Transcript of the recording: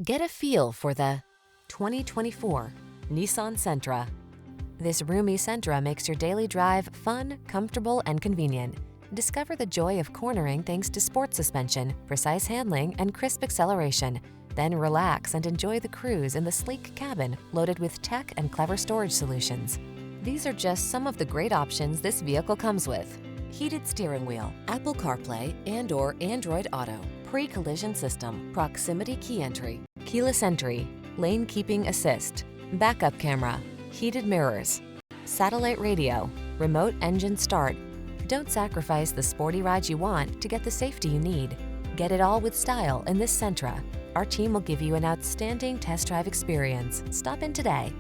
Get a feel for the 2024 Nissan Sentra. This roomy Sentra makes your daily drive fun, comfortable, and convenient. Discover the joy of cornering thanks to sport suspension, precise handling, and crisp acceleration. Then relax and enjoy the cruise in the sleek cabin loaded with tech and clever storage solutions. These are just some of the great options this vehicle comes with: heated steering wheel, Apple CarPlay and/or Android Auto, pre-collision system, proximity key entry, keyless entry, lane keeping assist, backup camera, heated mirrors, satellite radio, remote engine start. Don't sacrifice the sporty ride you want to get the safety you need. Get it all with style in this Sentra. Our team will give you an outstanding test drive experience. Stop in today.